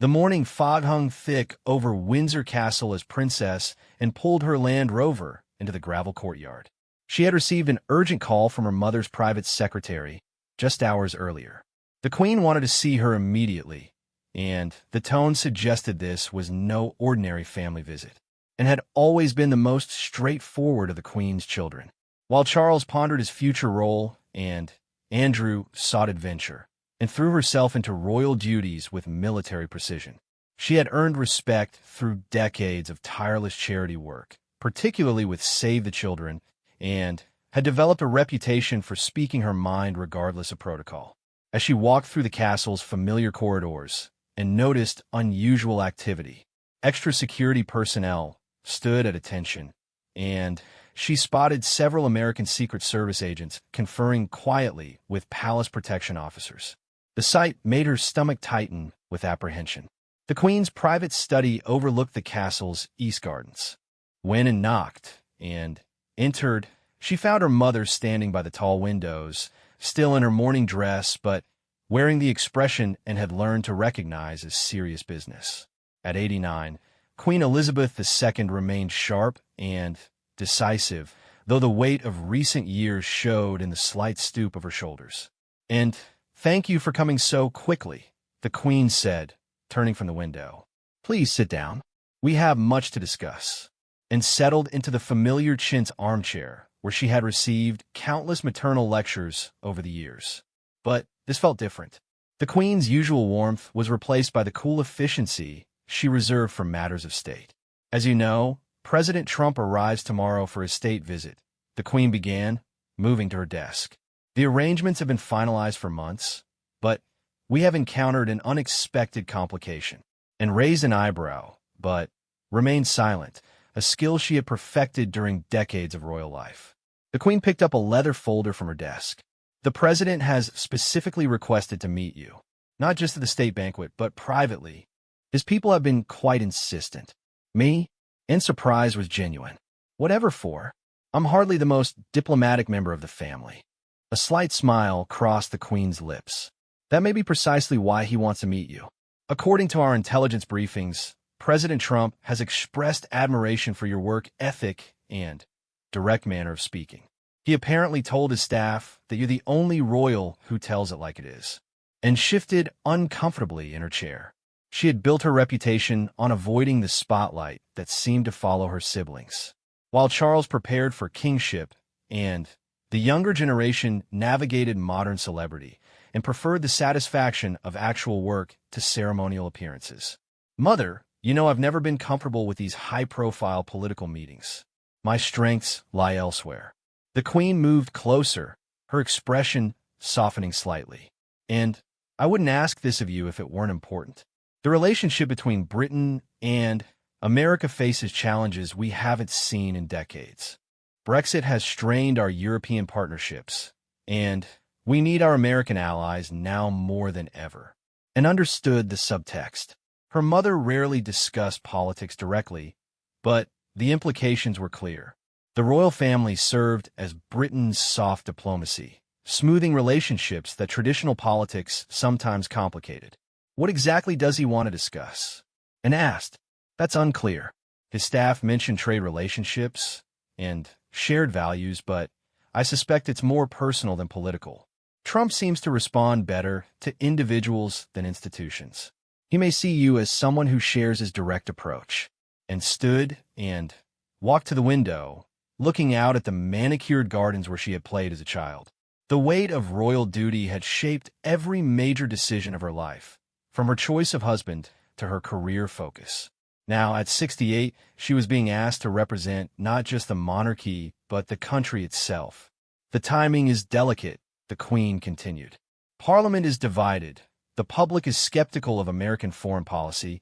The morning fog hung thick over Windsor Castle as Princess and pulled her Land Rover into the gravel courtyard. She had received an urgent call from her mother's private secretary just hours earlier. The Queen wanted to see her immediately, and the tone suggested this was no ordinary family visit, and had always been the most straightforward of the Queen's children. While Charles pondered his future role, and Andrew sought adventure, and threw herself into royal duties with military precision. She had earned respect through decades of tireless charity work, particularly with Save the Children, and had developed a reputation for speaking her mind regardless of protocol. As she walked through the castle's familiar corridors and noticed unusual activity, extra security personnel stood at attention, and she spotted several American Secret Service agents conferring quietly with palace protection officers. The sight made her stomach tighten with apprehension. The Queen's private study overlooked the castle's east gardens. Went and knocked, and entered. She found her mother standing by the tall windows, still in her morning dress, but wearing the expression and had learned to recognize as serious business. At 89, Queen Elizabeth II remained sharp and decisive, though the weight of recent years showed in the slight stoop of her shoulders. "And thank you for coming so quickly," the Queen said, turning from the window. "Please sit down. We have much to discuss," and settled into the familiar chintz armchair where she had received countless maternal lectures over the years. But this felt different. The Queen's usual warmth was replaced by the cool efficiency she reserved for matters of state. "As you know, President Trump arrives tomorrow for his state visit," the Queen began, moving to her desk. "The arrangements have been finalized for months, but we have encountered an unexpected complication," and raised an eyebrow, but remained silent, a skill she had perfected during decades of royal life. The Queen picked up a leather folder from her desk. "The President has specifically requested to meet you, not just at the state banquet, but privately. His people have been quite insistent." Me? And surprise was genuine. "Whatever for? I'm hardly the most diplomatic member of the family." A slight smile crossed the Queen's lips. "That may be precisely why he wants to meet you. According to our intelligence briefings, President Trump has expressed admiration for your work ethic and direct manner of speaking. He apparently told his staff that you're the only royal who tells it like it is," and shifted uncomfortably in her chair. She had built her reputation on avoiding the spotlight that seemed to follow her siblings. While Charles prepared for kingship, and the younger generation navigated modern celebrity and preferred the satisfaction of actual work to ceremonial appearances. "Mother, you know I've never been comfortable with these high-profile political meetings. My strengths lie elsewhere." The Queen moved closer, her expression softening slightly. "And I wouldn't ask this of you if it weren't important. The relationship between Britain and America faces challenges we haven't seen in decades. Brexit has strained our European partnerships, and we need our American allies now more than ever." And understood the subtext. Her mother rarely discussed politics directly, but the implications were clear. The royal family served as Britain's soft diplomacy, smoothing relationships that traditional politics sometimes complicated. "What exactly does he want to discuss?" and asked. "That's unclear. His staff mentioned trade relationships and shared values, but I suspect it's more personal than political. Trump seems to respond better to individuals than institutions. He may see you as someone who shares his direct approach," and stood and walked to the window, looking out at the manicured gardens where she had played as a child. The weight of royal duty had shaped every major decision of her life, from her choice of husband to her career focus. Now, at 68, she was being asked to represent not just the monarchy, but the country itself. "The timing is delicate," the Queen continued. "Parliament is divided, the public is skeptical of American foreign policy,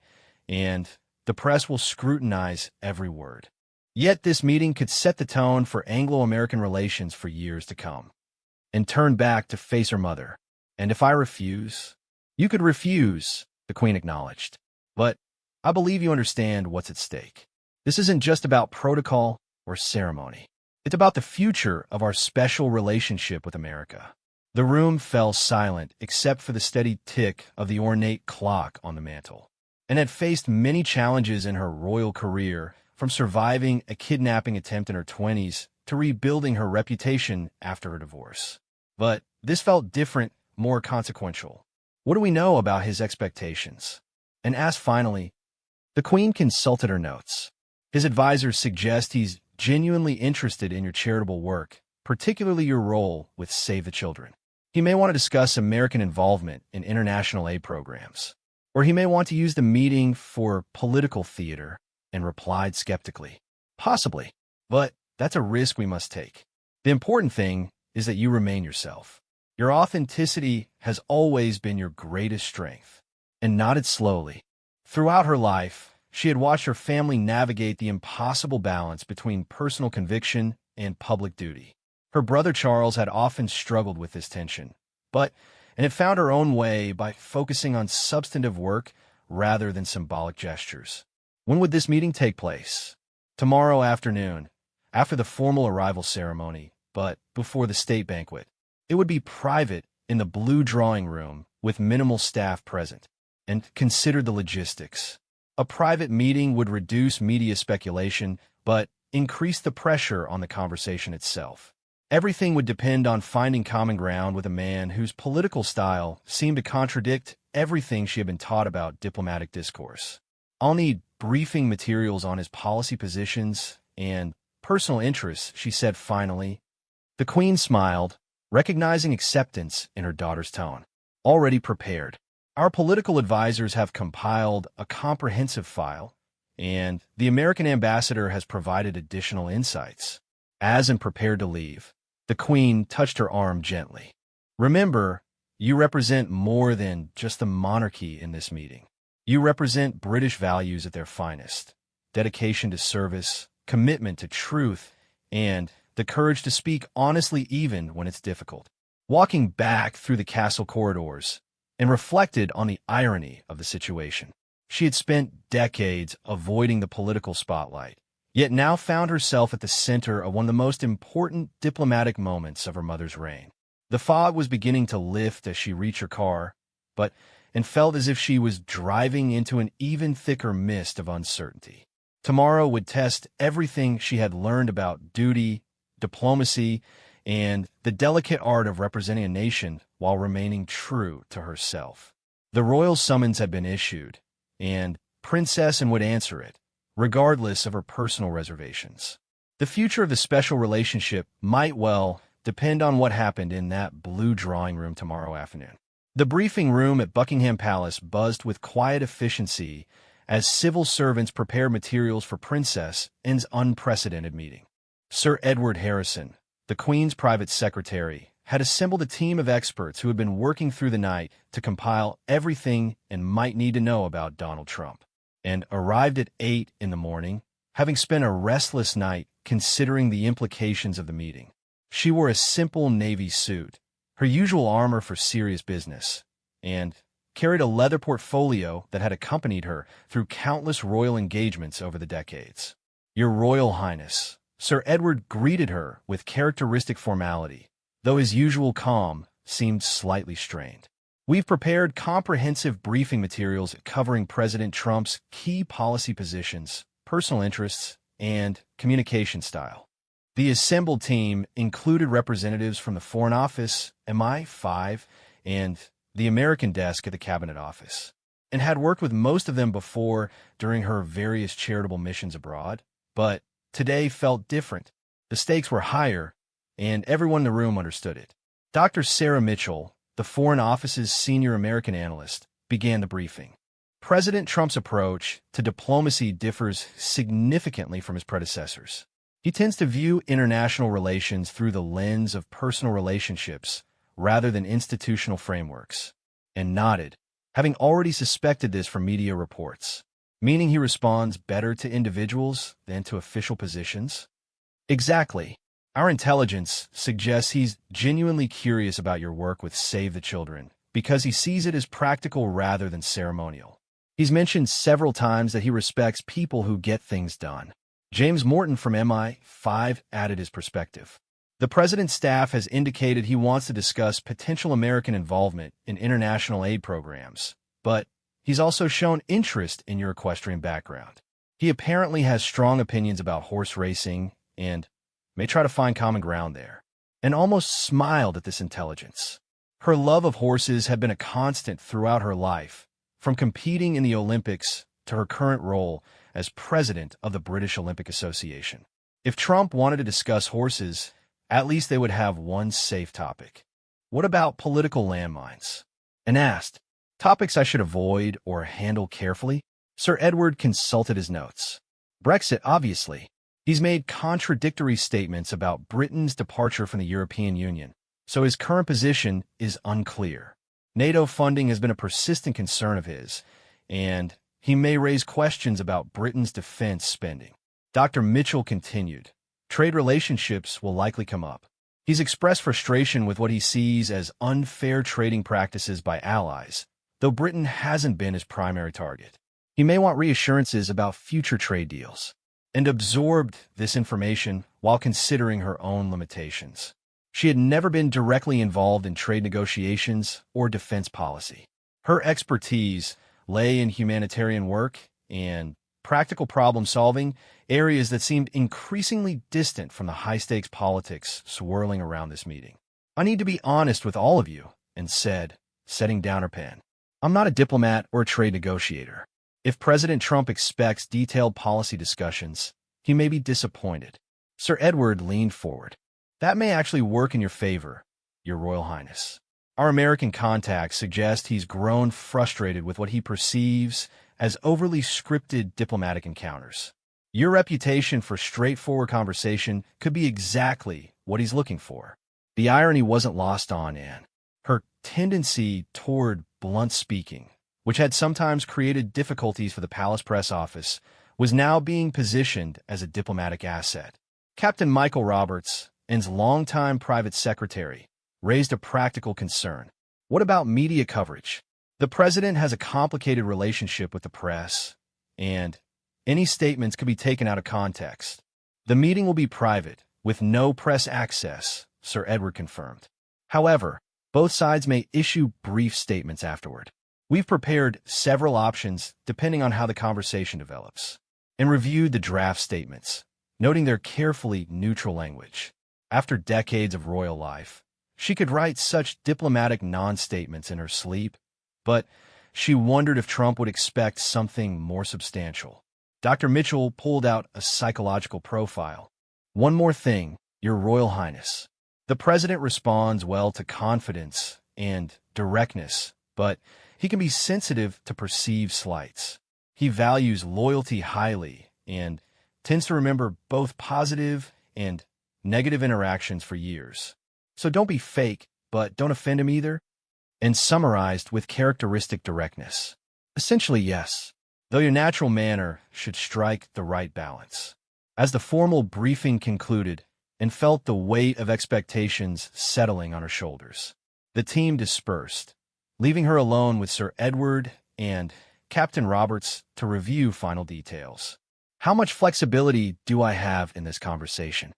and the press will scrutinize every word. Yet this meeting could set the tone for Anglo-American relations for years to come." And turned back to face her mother. "And if I refuse?" "You could refuse," the Queen acknowledged. "But I believe you understand what's at stake. This isn't just about protocol or ceremony. It's about the future of our special relationship with America." The room fell silent except for the steady tick of the ornate clock on the mantel. and had faced many challenges in her royal career, from surviving a kidnapping attempt in her 20s to rebuilding her reputation after her divorce. But this felt different, more consequential. What do we know about his expectations? And asked finally, the Queen consulted her notes. His advisors suggest he's genuinely interested in your charitable work, particularly your role with Save the Children. He may want to discuss American involvement in international aid programs, or he may want to use the meeting for political theater, and replied skeptically. Possibly, but that's a risk we must take. The important thing is that you remain yourself. Your authenticity has always been your greatest strength. And nodded slowly. Throughout her life, she had watched her family navigate the impossible balance between personal conviction and public duty. Her brother Charles had often struggled with this tension, and had found her own way by focusing on substantive work rather than symbolic gestures. When would this meeting take place? Tomorrow afternoon, after the formal arrival ceremony, but before the state banquet. It would be private in the blue drawing room with minimal staff present. And consider the logistics. A private meeting would reduce media speculation, but increase the pressure on the conversation itself. Everything would depend on finding common ground with a man whose political style seemed to contradict everything she had been taught about diplomatic discourse. I'll need briefing materials on his policy positions and personal interests, she said finally. The Queen smiled, recognizing acceptance in her daughter's tone. Already prepared. Our political advisors have compiled a comprehensive file, and the American ambassador has provided additional insights. As and prepared to leave, the Queen touched her arm gently. Remember, you represent more than just the monarchy in this meeting. You represent British values at their finest: dedication to service, commitment to truth, and the courage to speak honestly even when it's difficult. Walking back through the castle corridors, and reflected on the irony of the situation. She had spent decades avoiding the political spotlight, yet now found herself at the center of one of the most important diplomatic moments of her mother's reign. The fog was beginning to lift as she reached her car, and felt as if she was driving into an even thicker mist of uncertainty. Tomorrow would test everything she had learned about duty, diplomacy, and the delicate art of representing a nation while remaining true to herself. The royal summons had been issued, and Princess Anne would answer it, regardless of her personal reservations. The future of the special relationship might well depend on what happened in that blue drawing room tomorrow afternoon. The briefing room at Buckingham Palace buzzed with quiet efficiency as civil servants prepared materials for Princess Anne's unprecedented meeting. Sir Edward Harrison, the Queen's private secretary, had assembled a team of experts who had been working through the night to compile everything Anne might need to know about Donald Trump, and arrived at 8 in the morning, having spent a restless night considering the implications of the meeting. She wore a simple navy suit, her usual armor for serious business, and carried a leather portfolio that had accompanied her through countless royal engagements over the decades. "Your Royal Highness," Sir Edward greeted her with characteristic formality, though his usual calm seemed slightly strained. "We've prepared comprehensive briefing materials covering President Trump's key policy positions, personal interests, and communication style." The assembled team included representatives from the Foreign Office, MI5, and the American desk at the Cabinet Office, and had worked with most of them before during her various charitable missions abroad, but today felt different. The stakes were higher, and everyone in the room understood it. Dr. Sarah Mitchell, the Foreign Office's senior American analyst, began the briefing. President Trump's approach to diplomacy differs significantly from his predecessors. He tends to view international relations through the lens of personal relationships rather than institutional frameworks, and nodded, having already suspected this from media reports, meaning he responds better to individuals than to official positions. Exactly. Our intelligence suggests he's genuinely curious about your work with Save the Children because he sees it as practical rather than ceremonial. He's mentioned several times that he respects people who get things done. James Morton from MI5 added his perspective. The president's staff has indicated he wants to discuss potential American involvement in international aid programs, but He's also shown interest in your equestrian background. He apparently has strong opinions about horse racing and may try to find common ground there, and almost smiled at this intelligence. Her love of horses had been a constant throughout her life, from competing in the Olympics to her current role as president of the British Olympic Association. If Trump wanted to discuss horses, at least they would have one safe topic. What about political landmines? And asked, topics I should avoid or handle carefully? Sir Edward consulted his notes. Brexit, obviously. He's made contradictory statements about Britain's departure from the European Union, so his current position is unclear. NATO funding has been a persistent concern of his, and he may raise questions about Britain's defense spending. Dr. Mitchell continued, trade relationships will likely come up. He's expressed frustration with what he sees as unfair trading practices by allies, though Britain hasn't been his primary target. He may want reassurances about future trade deals, and absorbed this information while considering her own limitations. She had never been directly involved in trade negotiations or defense policy. Her expertise lay in humanitarian work and practical problem-solving, areas that seemed increasingly distant from the high-stakes politics swirling around this meeting. I need to be honest with all of you, and said, setting down her pen. I'm not a diplomat or a trade negotiator. If President Trump expects detailed policy discussions, he may be disappointed. Sir Edward leaned forward. That may actually work in your favor, Your Royal Highness. Our American contacts suggest he's grown frustrated with what he perceives as overly scripted diplomatic encounters. Your reputation for straightforward conversation could be exactly what he's looking for. The irony wasn't lost on Anne. Her tendency toward blunt speaking, which had sometimes created difficulties for the palace press office, was now being positioned as a diplomatic asset. Captain Michael Roberts, Anne's longtime private secretary, raised a practical concern. What about media coverage? The president has a complicated relationship with the press, and any statements could be taken out of context. The meeting will be private, with no press access, Sir Edward confirmed. However, both sides may issue brief statements afterward. We've prepared several options depending on how the conversation develops, and reviewed the draft statements, noting their carefully neutral language. After decades of royal life, she could write such diplomatic non-statements in her sleep, but she wondered if Trump would expect something more substantial. Dr. Mitchell pulled out a psychological profile. One more thing, Your Royal Highness. The president responds well to confidence and directness, but he can be sensitive to perceived slights. He values loyalty highly and tends to remember both positive and negative interactions for years. So don't be fake, but don't offend him either. And summarized with characteristic directness. Essentially, yes, though your natural manner should strike the right balance. As the formal briefing concluded and felt the weight of expectations settling on her shoulders, the team dispersed, leaving her alone with Sir Edward and Captain Roberts to review final details. How much flexibility do I have in this conversation?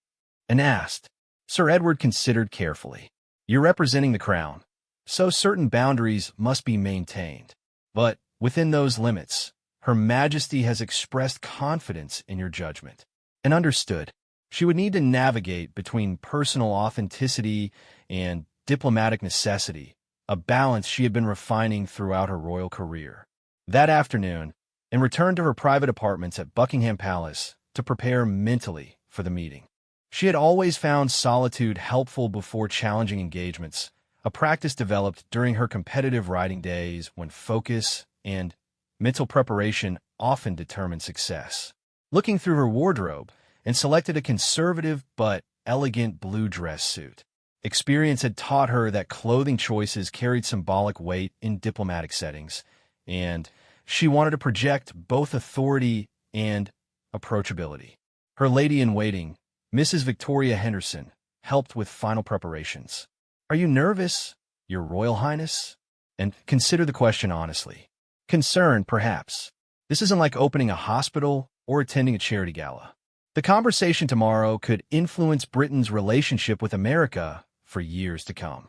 And asked. Sir Edward considered carefully. You're representing the crown, so certain boundaries must be maintained. But within those limits, Her Majesty has expressed confidence in your judgment, and understood she would need to navigate between personal authenticity and diplomatic necessity, a balance she had been refining throughout her royal career. That afternoon, Anne returned to her private apartments at Buckingham Palace to prepare mentally for the meeting. She had always found solitude helpful before challenging engagements, a practice developed during her competitive riding days when focus and mental preparation often determined success. Looking through her wardrobe, Anne selected a conservative but elegant blue dress suit. Experience had taught her that clothing choices carried symbolic weight in diplomatic settings, and she wanted to project both authority and approachability. Her lady-in-waiting, Mrs. Victoria Henderson, helped with final preparations. Are you nervous, Your Royal Highness? And consider the question honestly. Concerned, perhaps. This isn't like opening a hospital or attending a charity gala. The conversation tomorrow could influence Britain's relationship with America for years to come.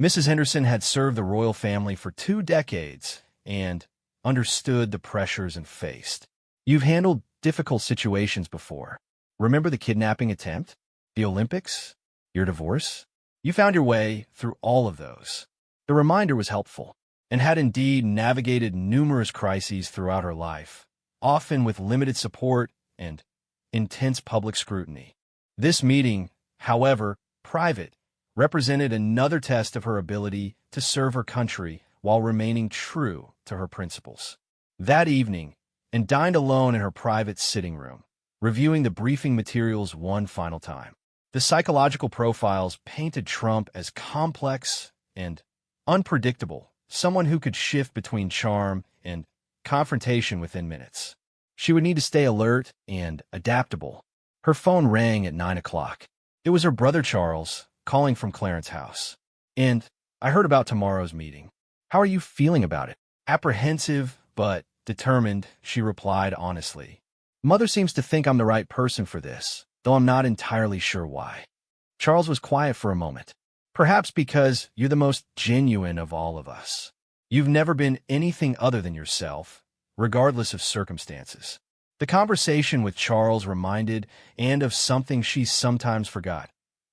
Mrs. Henderson had served the royal family for 2 decades, and understood the pressures and faced. You've handled difficult situations before. Remember the kidnapping attempt? The Olympics? Your divorce? You found your way through all of those. The reminder was helpful, and had indeed navigated numerous crises throughout her life, often with limited support and intense public scrutiny. This meeting, however private, represented another test of her ability to serve her country while remaining true to her principles. That evening, and dined alone in her private sitting room, reviewing the briefing materials one final time. The psychological profiles painted Trump as complex and unpredictable, someone who could shift between charm and confrontation within minutes. She would need to stay alert and adaptable. Her phone rang at 9 o'clock. It was her brother Charles, calling from Clarence House. "And I heard about tomorrow's meeting. How are you feeling about it?" "Apprehensive, but determined," she replied honestly. "Mother seems to think I'm the right person for this, though I'm not entirely sure why." Charles was quiet for a moment. "Perhaps because you're the most genuine of all of us. You've never been anything other than yourself, regardless of circumstances." The conversation with Charles reminded Anne of something she sometimes forgot.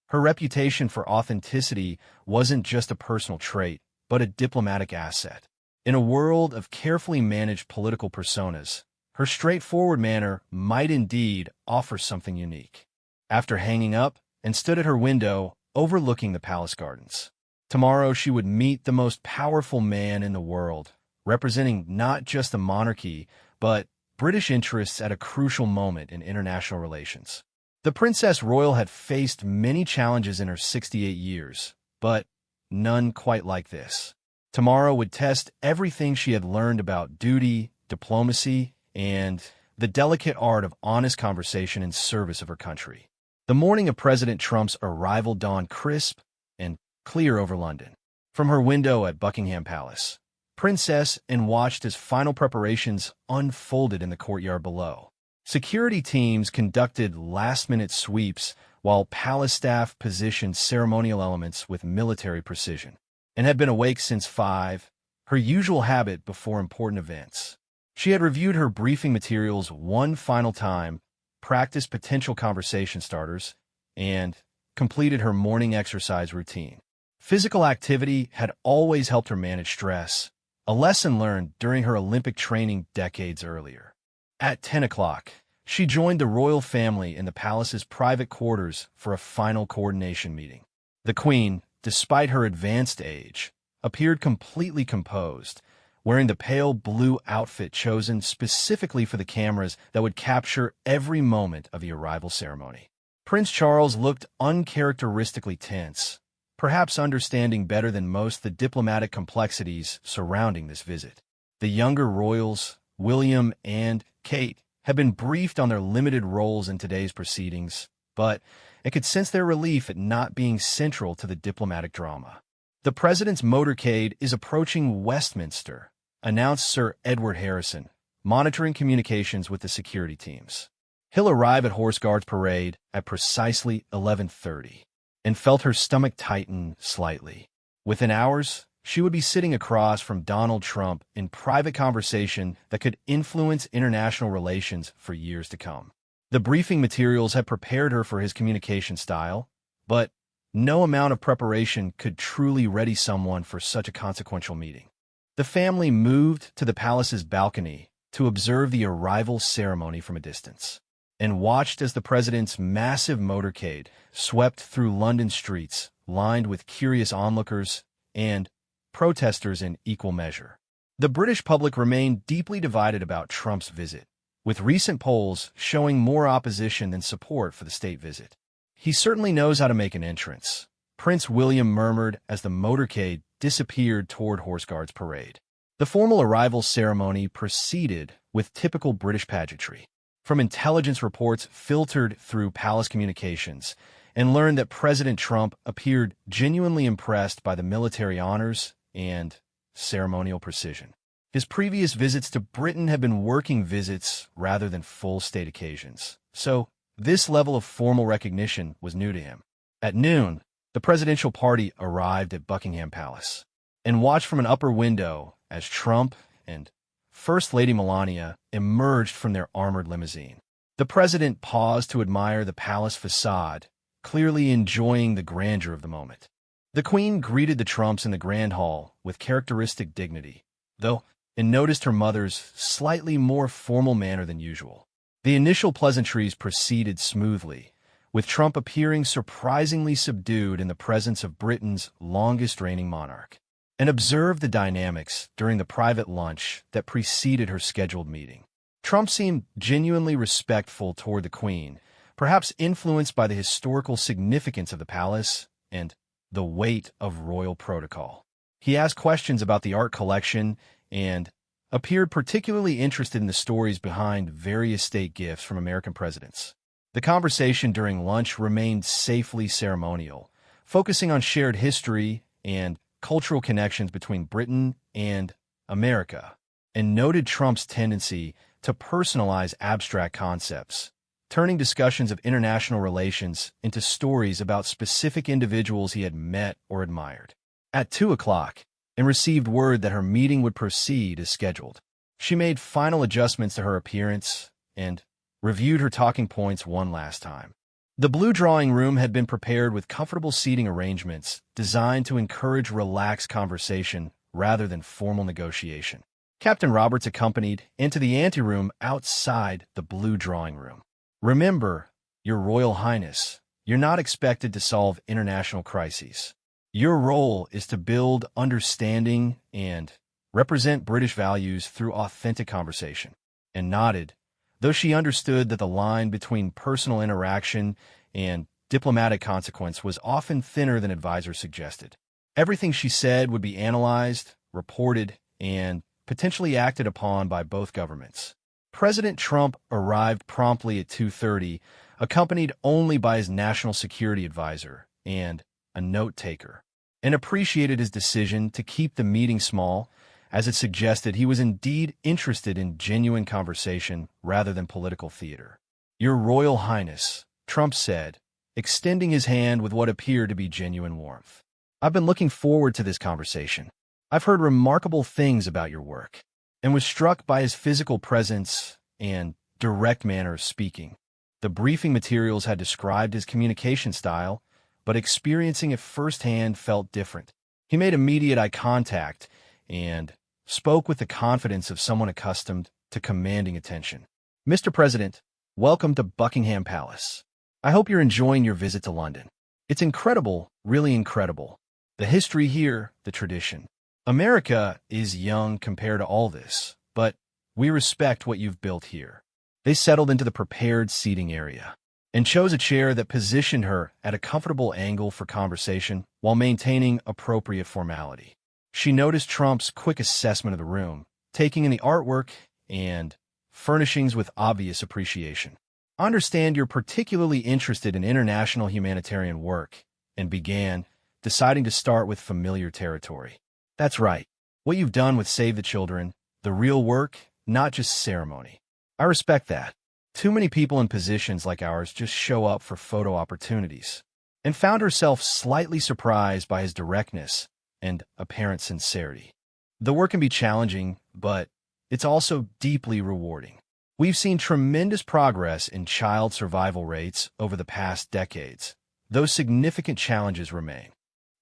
Her reputation for authenticity wasn't just a personal trait, but a diplomatic asset. In a world of carefully managed political personas, her straightforward manner might indeed offer something unique. After hanging up, and stood at her window overlooking the palace gardens. Tomorrow she would meet the most powerful man in the world, representing not just the monarchy, but British interests at a crucial moment in international relations. The Princess Royal had faced many challenges in her 68 years, but none quite like this. Tomorrow would test everything she had learned about duty, diplomacy, and the delicate art of honest conversation in service of her country. The morning of President Trump's arrival dawned crisp and clear over London. From her window at Buckingham Palace, Princess Anne watched as final preparations unfolded in the courtyard below. Security teams conducted last-minute sweeps, while palace staff positioned ceremonial elements with military precision. Anne had been awake since 5, her usual habit before important events. She had reviewed her briefing materials one final time, practiced potential conversation starters, and completed her morning exercise routine. Physical activity had always helped her manage stress, a lesson learned during her Olympic training decades earlier. At 10 o'clock, she joined the royal family in the palace's private quarters for a final coordination meeting. The Queen, despite her advanced age, appeared completely composed, wearing the pale blue outfit chosen specifically for the cameras that would capture every moment of the arrival ceremony. Prince Charles looked uncharacteristically tense, perhaps understanding better than most the diplomatic complexities surrounding this visit. The younger royals, William and Kate, had been briefed on their limited roles in today's proceedings, but it could sense their relief at not being central to the diplomatic drama. "The President's motorcade is approaching Westminster," announced Sir Edward Harrison, monitoring communications with the security teams. "He'll arrive at Horse Guards Parade at precisely 11:30. And felt her stomach tighten slightly. Within hours, she would be sitting across from Donald Trump in private conversation that could influence international relations for years to come. The briefing materials had prepared her for his communication style, but no amount of preparation could truly ready someone for such a consequential meeting. The family moved to the palace's balcony to observe the arrival ceremony from a distance, and watched as the president's massive motorcade swept through London streets lined with curious onlookers and protesters in equal measure. The British public remained deeply divided about Trump's visit, with recent polls showing more opposition than support for the state visit. "He certainly knows how to make an entrance," Prince William murmured as the motorcade disappeared toward Horse Guards Parade. The formal arrival ceremony proceeded with typical British pageantry. From intelligence reports filtered through palace communications, and learned that President Trump appeared genuinely impressed by the military honors and ceremonial precision. His previous visits to Britain had been working visits rather than full state occasions, so this level of formal recognition was new to him. At noon, the presidential party arrived at Buckingham Palace, and watched from an upper window as Trump and First Lady Melania emerged from their armored limousine. The president paused to admire the palace facade, clearly enjoying the grandeur of the moment. The Queen greeted the Trumps in the Grand Hall with characteristic dignity, though, and noticed her mother's slightly more formal manner than usual. The initial pleasantries proceeded smoothly, with Trump appearing surprisingly subdued in the presence of Britain's longest-reigning monarch, and observed the dynamics during the private lunch that preceded her scheduled meeting. Trump seemed genuinely respectful toward the Queen, perhaps influenced by the historical significance of the palace and the weight of royal protocol. He asked questions about the art collection and appeared particularly interested in the stories behind various state gifts from American presidents. The conversation during lunch remained safely ceremonial, focusing on shared history and cultural connections between Britain and America, and noted Trump's tendency to personalize abstract concepts, turning discussions of international relations into stories about specific individuals he had met or admired. At 2 o'clock, and received word that her meeting would proceed as scheduled. She made final adjustments to her appearance and reviewed her talking points one last time. The blue drawing room had been prepared with comfortable seating arrangements designed to encourage relaxed conversation rather than formal negotiation. Captain Roberts accompanied into the anteroom outside the blue drawing room. Remember, Your Royal Highness, you're not expected to solve international crises. Your role is to build understanding and represent British values through authentic conversation. And nodded, though she understood that the line between personal interaction and diplomatic consequence was often thinner than advisors suggested. Everything she said would be analyzed, reported, and potentially acted upon by both governments. President Trump arrived promptly at 2:30, accompanied only by his national security advisor and a note-taker, and appreciated his decision to keep the meeting small, as it suggested he was indeed interested in genuine conversation rather than political theater. Your Royal Highness, Trump said, extending his hand with what appeared to be genuine warmth. I've been looking forward to this conversation. I've heard remarkable things about your work, and was struck by his physical presence and direct manner of speaking. The briefing materials had described his communication style, but experiencing it firsthand felt different. He made immediate eye contact and spoke with the confidence of someone accustomed to commanding attention. Mr. President, welcome to Buckingham Palace. I hope you're enjoying your visit to London. It's incredible, really incredible. The history here, the tradition. America is young compared to all this, but we respect what you've built here. They settled into the prepared seating area and chose a chair that positioned her at a comfortable angle for conversation while maintaining appropriate formality. She noticed Trump's quick assessment of the room, taking in the artwork and furnishings with obvious appreciation. I understand you're particularly interested in international humanitarian work, and began, deciding to start with familiar territory. That's right. What you've done with Save the Children, the real work, not just ceremony. I respect that. Too many people in positions like ours just show up for photo opportunities, and found herself slightly surprised by his directness and apparent sincerity. The work can be challenging, but it's also deeply rewarding. We've seen tremendous progress in child survival rates over the past decades, though significant challenges remain.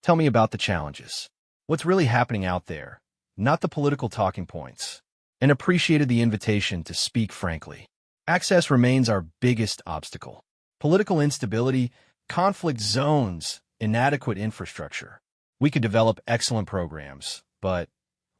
Tell me about the challenges. What's really happening out there, not the political talking points, and appreciated the invitation to speak frankly. Access remains our biggest obstacle. Political instability, conflict zones, inadequate infrastructure. We could develop excellent programs, but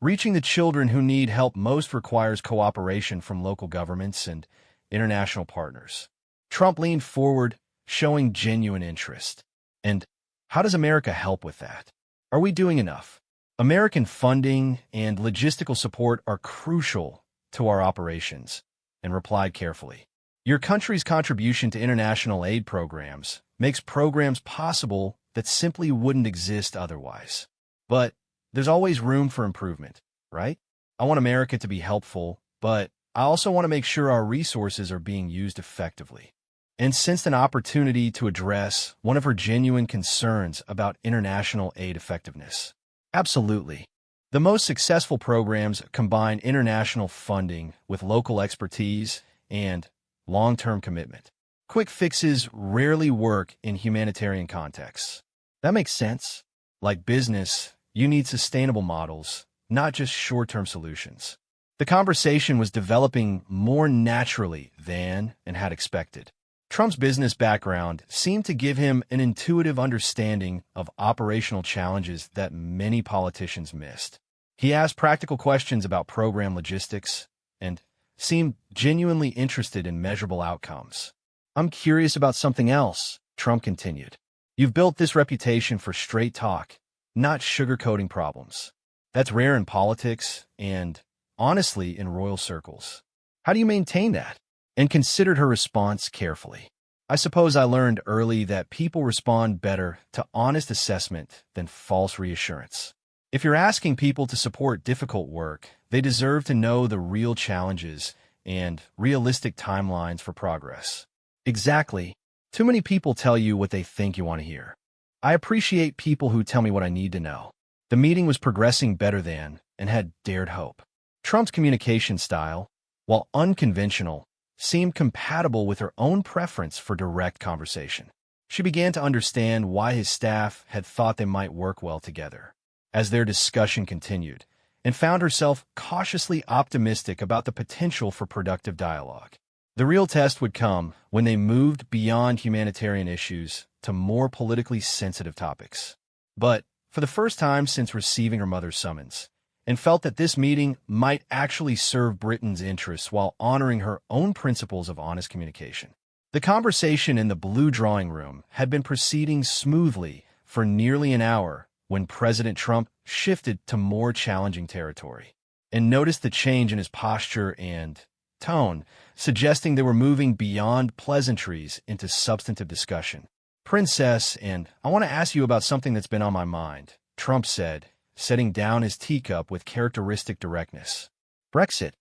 reaching the children who need help most requires cooperation from local governments and international partners. Trump leaned forward, showing genuine interest. And how does America help with that? Are we doing enough? American funding and logistical support are crucial to our operations, and replied carefully. Your country's contribution to international aid programs makes programs possible that simply wouldn't exist otherwise. But there's always room for improvement, right? I want America to be helpful, but I also want to make sure our resources are being used effectively. And sensed an opportunity to address one of her genuine concerns about international aid effectiveness. Absolutely. The most successful programs combine international funding with local expertise and long-term commitment. Quick fixes rarely work in humanitarian contexts. That makes sense. Like business, you need sustainable models, not just short-term solutions. The conversation was developing more naturally than and had expected. Trump's business background seemed to give him an intuitive understanding of operational challenges that many politicians missed. He asked practical questions about program logistics and seemed genuinely interested in measurable outcomes. "I'm curious about something else," Trump continued. "You've built this reputation for straight talk, not sugarcoating problems. That's rare in politics and, honestly, in royal circles. How do you maintain that?" And considered her response carefully. "I suppose I learned early that people respond better to honest assessment than false reassurance. If you're asking people to support difficult work, they deserve to know the real challenges and realistic timelines for progress." "Exactly. Too many people tell you what they think you want to hear. I appreciate people who tell me what I need to know." The meeting was progressing better than and had dared hope. Trump's communication style, while unconventional, seemed compatible with her own preference for direct conversation. She began to understand why his staff had thought they might work well together as their discussion continued, and found herself cautiously optimistic about the potential for productive dialogue. The real test would come when they moved beyond humanitarian issues to more politically sensitive topics. But for the first time since receiving her mother's summons, and felt that this meeting might actually serve Britain's interests while honoring her own principles of honest communication. The conversation in the blue drawing room had been proceeding smoothly for nearly an hour when President Trump shifted to more challenging territory, and noticed the change in his posture and tone, suggesting they were moving beyond pleasantries into substantive discussion. "Princess, and I want to ask you about something that's been on my mind," Trump said, setting down his teacup with characteristic directness. "Brexit.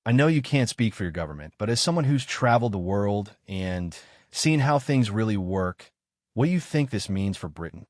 I know you can't speak for your government, but as someone who's traveled the world and seen how things really work, what do you think this means for Britain?"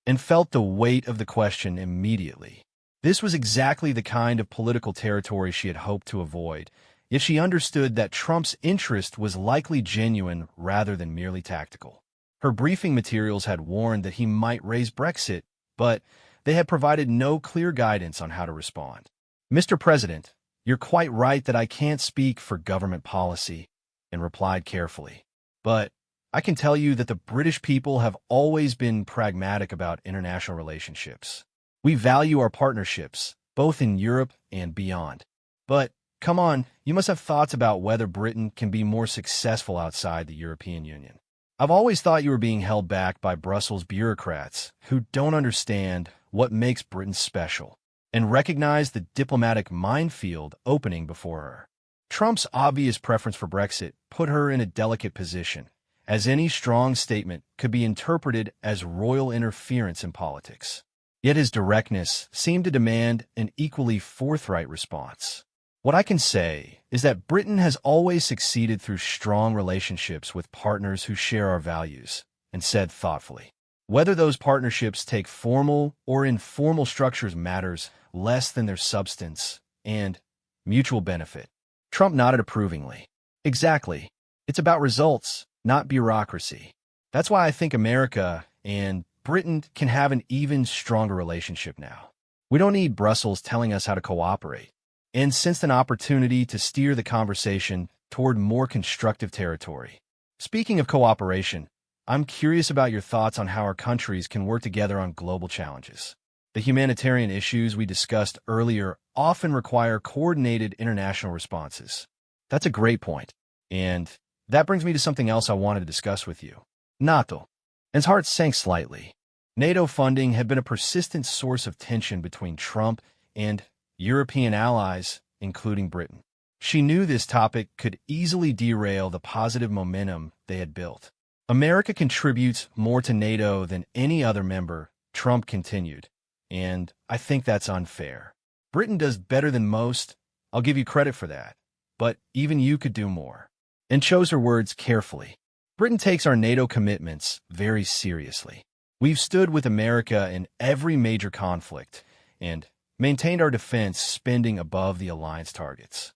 And felt the weight of the question immediately. This was exactly the kind of political territory she had hoped to avoid, yet she understood that Trump's interest was likely genuine rather than merely tactical. Her briefing materials had warned that he might raise Brexit, but they had provided no clear guidance on how to respond. "Mr. President, you're quite right that I can't speak for government policy," and replied carefully. "But I can tell you that the British people have always been pragmatic about international relationships. We value our partnerships, both in Europe and beyond. But, come on, you must have thoughts about whether Britain can be more successful outside the European Union. I've always thought you were being held back by Brussels bureaucrats who don't understand what makes Britain special, and recognize the diplomatic minefield opening before her." Trump's obvious preference for Brexit put her in a delicate position, as any strong statement could be interpreted as royal interference in politics. Yet his directness seemed to demand an equally forthright response. "What I can say is that Britain has always succeeded through strong relationships with partners who share our values," and said thoughtfully. "Whether those partnerships take formal or informal structures matters less than their substance and mutual benefit." Trump nodded approvingly. "Exactly. It's about results, not bureaucracy. That's why I think America and Britain can have an even stronger relationship now. We don't need Brussels telling us how to cooperate, and sensed an opportunity to steer the conversation toward more constructive territory. Speaking of cooperation, I'm curious about your thoughts on how our countries can work together on global challenges. The humanitarian issues we discussed earlier often require coordinated international responses." "That's a great point. And that brings me to something else I wanted to discuss with you. NATO." And his heart sank slightly. NATO funding had been a persistent source of tension between Trump and European allies, including Britain. She knew this topic could easily derail the positive momentum they had built. "America contributes more to NATO than any other member," Trump continued, "and I think that's unfair. Britain does better than most. I'll give you credit for that. But even you could do more." And chose her words carefully. "Britain takes our NATO commitments very seriously. We've stood with America in every major conflict, and maintained our defense spending above the alliance targets.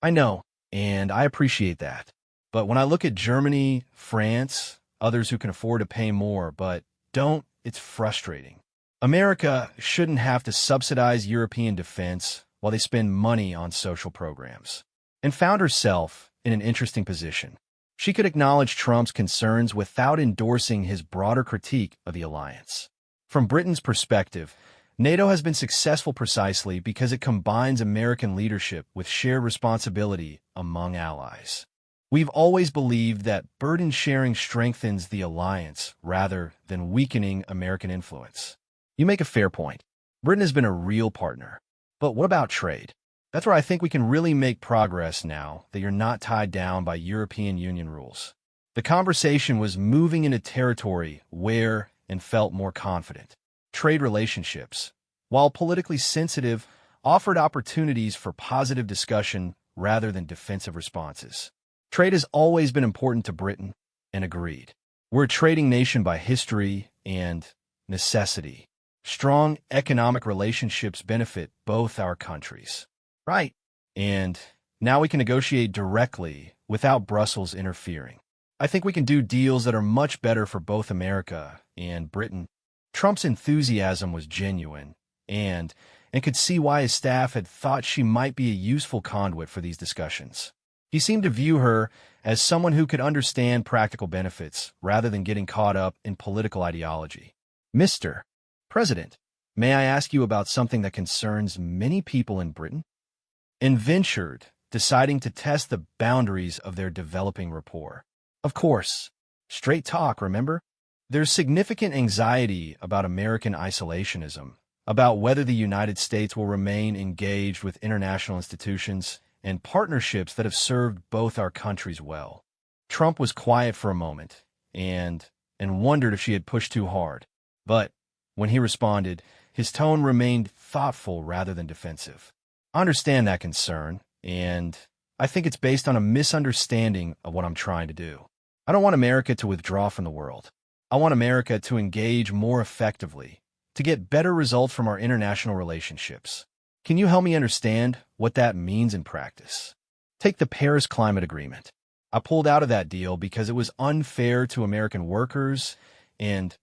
I know, and I appreciate that. But when I look at Germany, France, others who can afford to pay more but don't, it's frustrating. America shouldn't have to subsidize European defense while they spend money on social programs. And found herself in an interesting position. She could acknowledge Trump's concerns without endorsing his broader critique of the alliance. From Britain's perspective, NATO has been successful precisely because it combines American leadership with shared responsibility among allies. We've always believed that burden sharing strengthens the alliance rather than weakening American influence. You make a fair point. Britain has been a real partner. But what about trade? That's where I think we can really make progress now that you're not tied down by European Union rules. The conversation was moving into territory where and felt more confident. Trade relationships, while politically sensitive, offered opportunities for positive discussion rather than defensive responses. Trade has always been important to Britain, and agreed. We're a trading nation by history and necessity. Strong economic relationships benefit both our countries. Right. And now we can negotiate directly without Brussels interfering. I think we can do deals that are much better for both America and Britain. Trump's enthusiasm was genuine, and could see why his staff had thought she might be a useful conduit for these discussions. He seemed to view her as someone who could understand practical benefits rather than getting caught up in political ideology. Mr. President, may I ask you about something that concerns many people in Britain? And ventured, deciding to test the boundaries of their developing rapport. Of course, straight talk, remember? There's significant anxiety about American isolationism, about whether the United States will remain engaged with international institutions and partnerships that have served both our countries well. Trump was quiet for a moment and wondered if she had pushed too hard. But when he responded, his tone remained thoughtful rather than defensive. I understand that concern, and I think it's based on a misunderstanding of what I'm trying to do. I don't want America to withdraw from the world. I want America to engage more effectively, to get better results from our international relationships. Can you help me understand what that means in practice? Take the Paris Climate Agreement. I pulled out of that deal because it was unfair to American workers and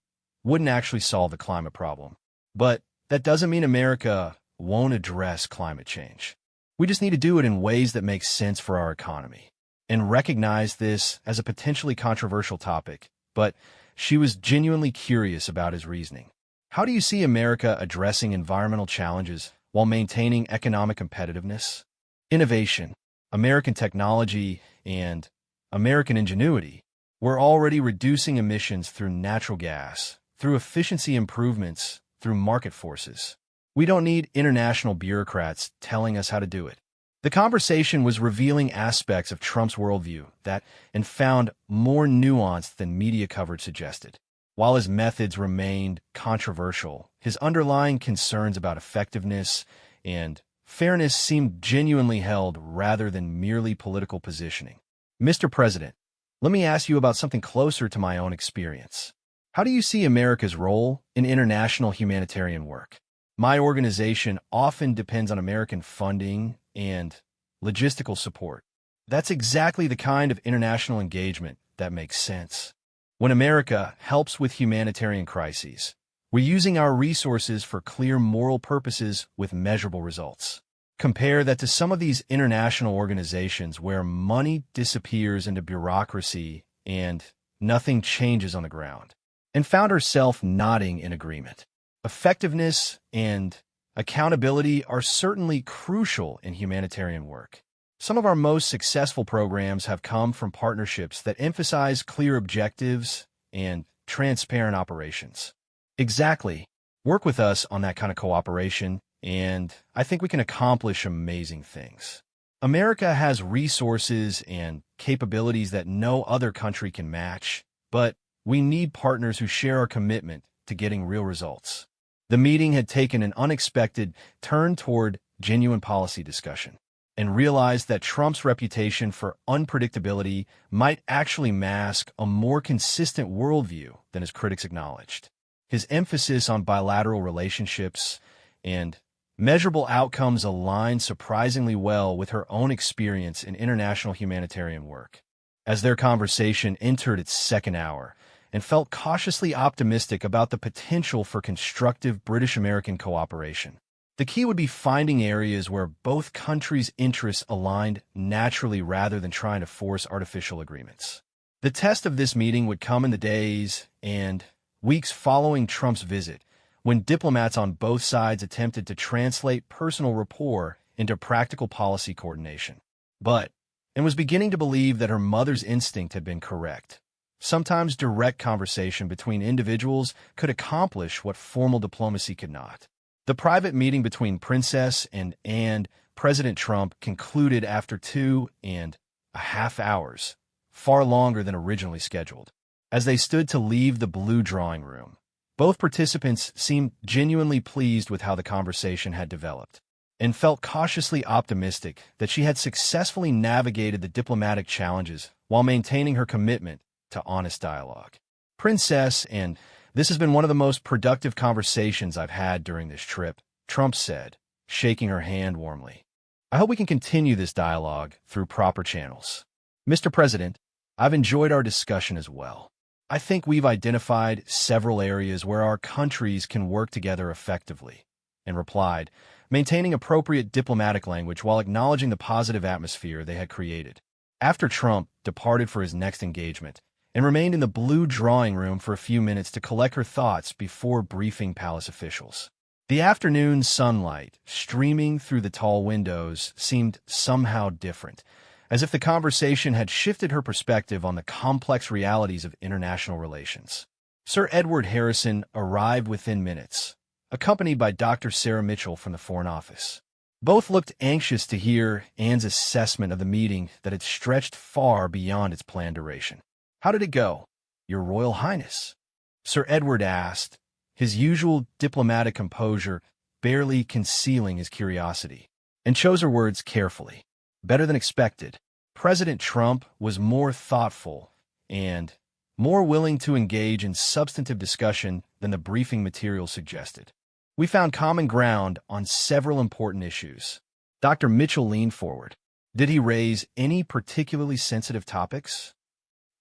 wouldn't actually solve the climate problem. But that doesn't mean America won't address climate change. We just need to do it in ways that make sense for our economy. And recognize this as a potentially controversial topic, but she was genuinely curious about his reasoning. How do you see America addressing environmental challenges while maintaining economic competitiveness? Innovation, American technology, and American ingenuity. We're already reducing emissions through natural gas, through efficiency improvements, through market forces. We don't need international bureaucrats telling us how to do it. The conversation was revealing aspects of Trump's worldview that and found more nuanced than media coverage suggested. While his methods remained controversial, his underlying concerns about effectiveness and fairness seemed genuinely held rather than merely political positioning. Mr. President, let me ask you about something closer to my own experience. How do you see America's role in international humanitarian work? My organization often depends on American funding and logistical support. That's exactly the kind of international engagement that makes sense. When America helps with humanitarian crises, we're using our resources for clear moral purposes with measurable results. Compare that to some of these international organizations where money disappears into bureaucracy and nothing changes on the ground. And found herself nodding in agreement. Effectiveness and accountability are certainly crucial in humanitarian work. Some of our most successful programs have come from partnerships that emphasize clear objectives and transparent operations. Exactly. Work with us on that kind of cooperation, and I think we can accomplish amazing things. America has resources and capabilities that no other country can match, but we need partners who share our commitment to getting real results. The meeting had taken an unexpected turn toward genuine policy discussion, and realized that Trump's reputation for unpredictability might actually mask a more consistent worldview than his critics acknowledged. His emphasis on bilateral relationships and Measurable outcomes aligned surprisingly well with her own experience in international humanitarian work. As their conversation entered its second hour, and felt cautiously optimistic about the potential for constructive British-American cooperation. The key would be finding areas where both countries' interests aligned naturally rather than trying to force artificial agreements. The test of this meeting would come in the days and weeks following Trump's visit, when diplomats on both sides attempted to translate personal rapport into practical policy coordination. But, and was beginning to believe that her mother's instinct had been correct. Sometimes direct conversation between individuals could accomplish what formal diplomacy could not. The private meeting between Princess and President Trump concluded after 2.5 hours, far longer than originally scheduled. As they stood to leave the blue drawing room, both participants seemed genuinely pleased with how the conversation had developed, and felt cautiously optimistic that she had successfully navigated the diplomatic challenges while maintaining her commitment to honest dialogue. Princess, and this has been one of the most productive conversations I've had during this trip, Trump said, shaking her hand warmly. I hope we can continue this dialogue through proper channels. Mr. President, I've enjoyed our discussion as well. I think we've identified several areas where our countries can work together effectively, and replied, maintaining appropriate diplomatic language while acknowledging the positive atmosphere they had created. After Trump departed for his next engagement, and remained in the blue drawing room for a few minutes to collect her thoughts before briefing palace officials. The afternoon sunlight, streaming through the tall windows, seemed somehow different, as if the conversation had shifted her perspective on the complex realities of international relations. Sir Edward Harrison arrived within minutes, accompanied by Dr. Sarah Mitchell from the Foreign Office. Both looked anxious to hear Anne's assessment of the meeting that had stretched far beyond its planned duration. How did it go, Your Royal Highness? Sir Edward asked, his usual diplomatic composure barely concealing his curiosity, and chose her words carefully. Better than expected. President Trump was more thoughtful and more willing to engage in substantive discussion than the briefing material suggested. We found common ground on several important issues. Dr. Mitchell leaned forward. Did he raise any particularly sensitive topics?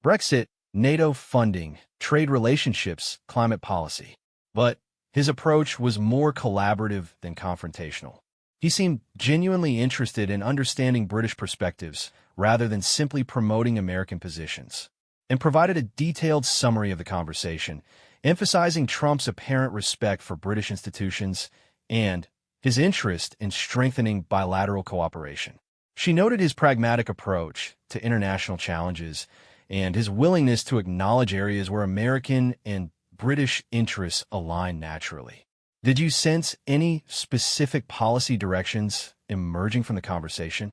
Brexit, NATO funding, trade relationships, climate policy. But his approach was more collaborative than confrontational. He seemed genuinely interested in understanding British perspectives rather than simply promoting American positions, and provided a detailed summary of the conversation, emphasizing Trump's apparent respect for British institutions and his interest in strengthening bilateral cooperation. She noted his pragmatic approach to international challenges and his willingness to acknowledge areas where American and British interests align naturally. Did you sense any specific policy directions emerging from the conversation?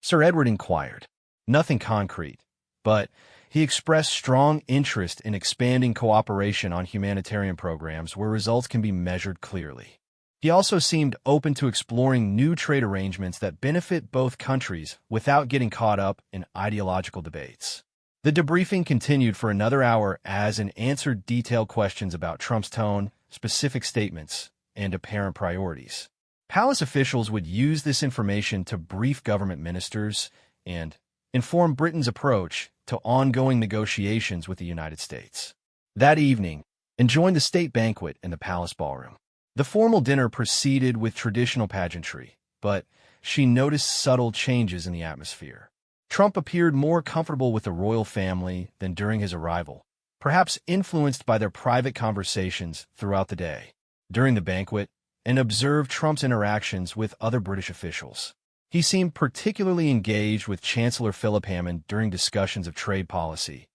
Sir Edward inquired. Nothing concrete, but he expressed strong interest in expanding cooperation on humanitarian programs where results can be measured clearly. He also seemed open to exploring new trade arrangements that benefit both countries without getting caught up in ideological debates. The debriefing continued for another hour as Anne answered detailed questions about Trump's tone, specific statements, and apparent priorities. Palace officials would use this information to brief government ministers and inform Britain's approach to ongoing negotiations with the United States. That evening, Anne joined the state banquet in the palace ballroom. The formal dinner proceeded with traditional pageantry, but she noticed subtle changes in the atmosphere. Trump appeared more comfortable with the royal family than during his arrival, perhaps influenced by their private conversations throughout the day. During the banquet, Anne observed Trump's interactions with other British officials. He seemed particularly engaged with Chancellor Philip Hammond during discussions of trade policy,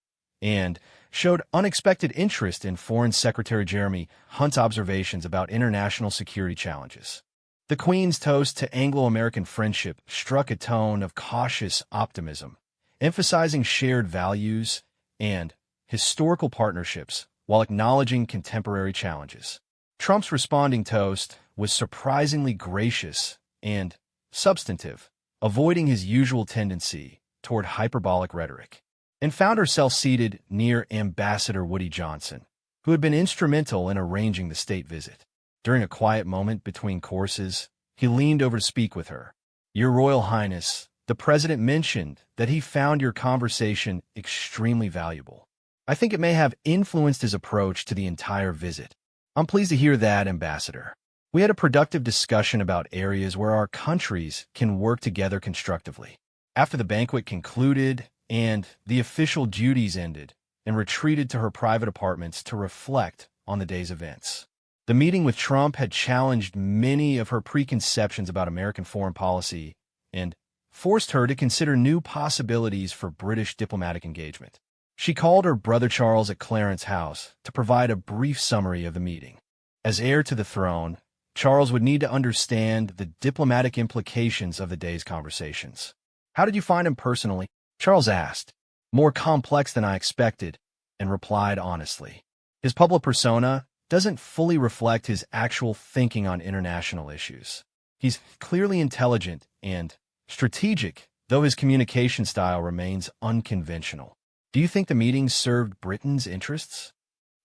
and showed unexpected interest in Foreign Secretary Jeremy Hunt's observations about international security challenges. The Queen's toast to Anglo-American friendship struck a tone of cautious optimism, emphasizing shared values and historical partnerships while acknowledging contemporary challenges. Trump's responding toast was surprisingly gracious and substantive, avoiding his usual tendency toward hyperbolic rhetoric, and found herself seated near Ambassador Woody Johnson, who had been instrumental in arranging the state visit. During a quiet moment between courses, He leaned over to speak with her. "Your Royal Highness, the President mentioned that he found your conversation extremely valuable. I think it may have influenced his approach to the entire visit." "I'm pleased to hear that, Ambassador. We had a productive discussion about areas where our countries can work together constructively." After the banquet concluded and the official duties ended, and retreated to her private apartments to reflect on the day's events. The meeting with Trump had challenged many of her preconceptions about American foreign policy and forced her to consider new possibilities for British diplomatic engagement. She called her brother Charles at Clarence House to provide a brief summary of the meeting. As heir to the throne, Charles would need to understand the diplomatic implications of the day's conversations. "How did you find him personally?" Charles asked. "More complex than I expected," and replied honestly. "His public persona doesn't fully reflect his actual thinking on international issues. He's clearly intelligent and strategic, though his communication style remains unconventional. Do you think the meeting served Britain's interests?"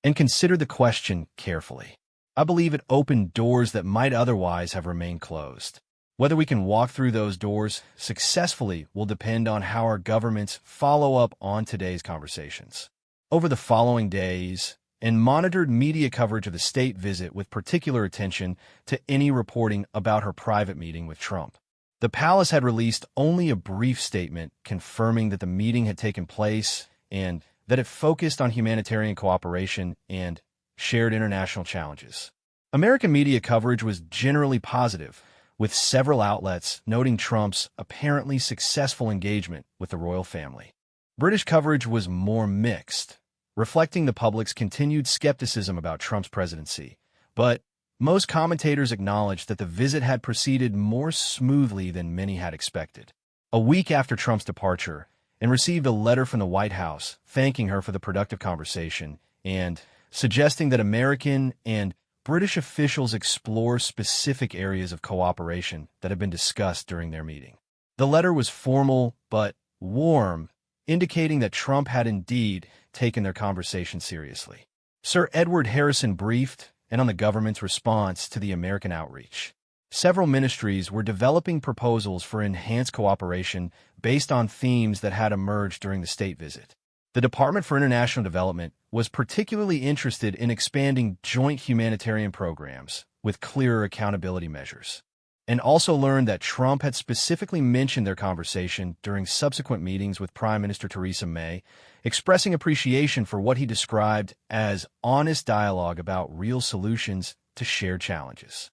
And consider the question carefully. "I believe it opened doors that might otherwise have remained closed. Whether we can walk through those doors successfully will depend on how our governments follow up on today's conversations." Over the following days, and monitored media coverage of the state visit with particular attention to any reporting about her private meeting with Trump. The palace had released only a brief statement confirming that the meeting had taken place and that it focused on humanitarian cooperation and shared international challenges. American media coverage was generally positive, with several outlets noting Trump's apparently successful engagement with the royal family. British coverage was more mixed, reflecting the public's continued skepticism about Trump's presidency, but most commentators acknowledged that the visit had proceeded more smoothly than many had expected. A week after Trump's departure, and received a letter from the White House thanking her for the productive conversation and suggesting that American and British officials explore specific areas of cooperation that had been discussed during their meeting. The letter was formal but warm, indicating that Trump had indeed taken their conversation seriously. Sir Edward Harrison briefed and on the government's response to the American outreach. Several ministries were developing proposals for enhanced cooperation based on themes that had emerged during the state visit. The Department for International Development was particularly interested in expanding joint humanitarian programs with clearer accountability measures, and also learned that Trump had specifically mentioned their conversation during subsequent meetings with Prime Minister Theresa May, expressing appreciation for what he described as honest dialogue about real solutions to shared challenges.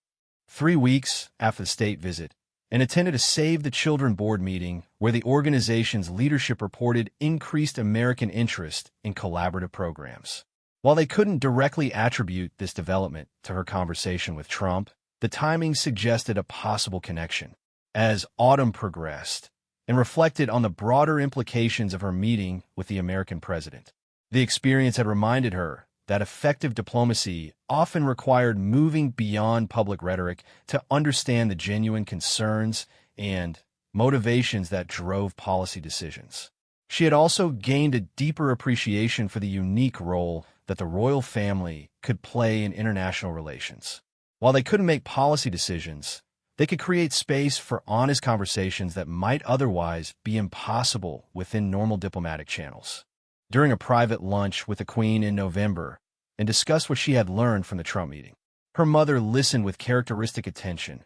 3 weeks after the state visit, and attended a Save the Children board meeting where the organization's leadership reported increased American interest in collaborative programs. While they couldn't directly attribute this development to her conversation with Trump, the timing suggested a possible connection. As autumn progressed and reflected on the broader implications of her meeting with the American president, the experience had reminded her that effective diplomacy often required moving beyond public rhetoric to understand the genuine concerns and motivations that drove policy decisions. She had also gained a deeper appreciation for the unique role that the royal family could play in international relations. While they couldn't make policy decisions, they could create space for honest conversations that might otherwise be impossible within normal diplomatic channels. During a private lunch with the Queen in November, and discussed what she had learned from the Trump meeting. Her mother listened with characteristic attention,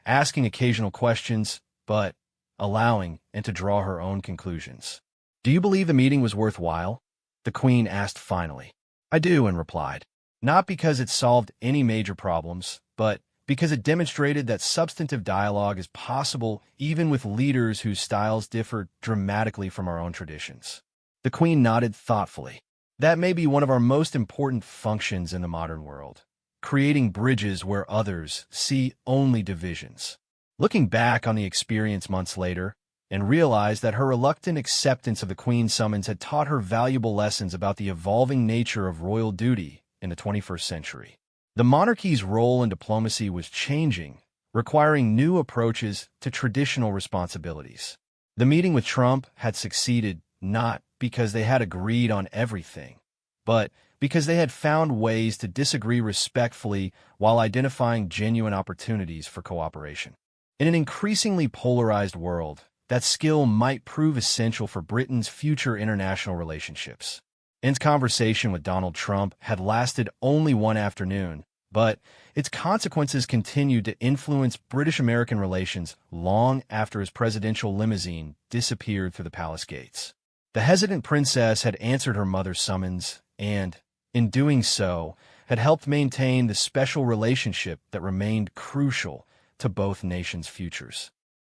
asking occasional questions, but allowing and to draw her own conclusions. "Do you believe the meeting was worthwhile?" the Queen asked finally. "I do," and replied. "Not because it solved any major problems, but because it demonstrated that substantive dialogue is possible even with leaders whose styles differ dramatically from our own traditions." The Queen nodded thoughtfully. "That may be one of our most important functions in the modern world, creating bridges where others see only divisions." Looking back on the experience months later, and realized that her reluctant acceptance of the Queen's summons had taught her valuable lessons about the evolving nature of royal duty in the 21st century. The monarchy's role in diplomacy was changing, requiring new approaches to traditional responsibilities. The meeting with Trump had succeeded not because they had agreed on everything, but because they had found ways to disagree respectfully while identifying genuine opportunities for cooperation. In an increasingly polarized world, that skill might prove essential for Britain's future international relationships. Anne's conversation with Donald Trump had lasted only one afternoon, but its consequences continued to influence British-American relations long after his presidential limousine disappeared through the palace gates. The hesitant princess had answered her mother's summons and, in doing so, had helped maintain the special relationship that remained crucial to both nations' futures.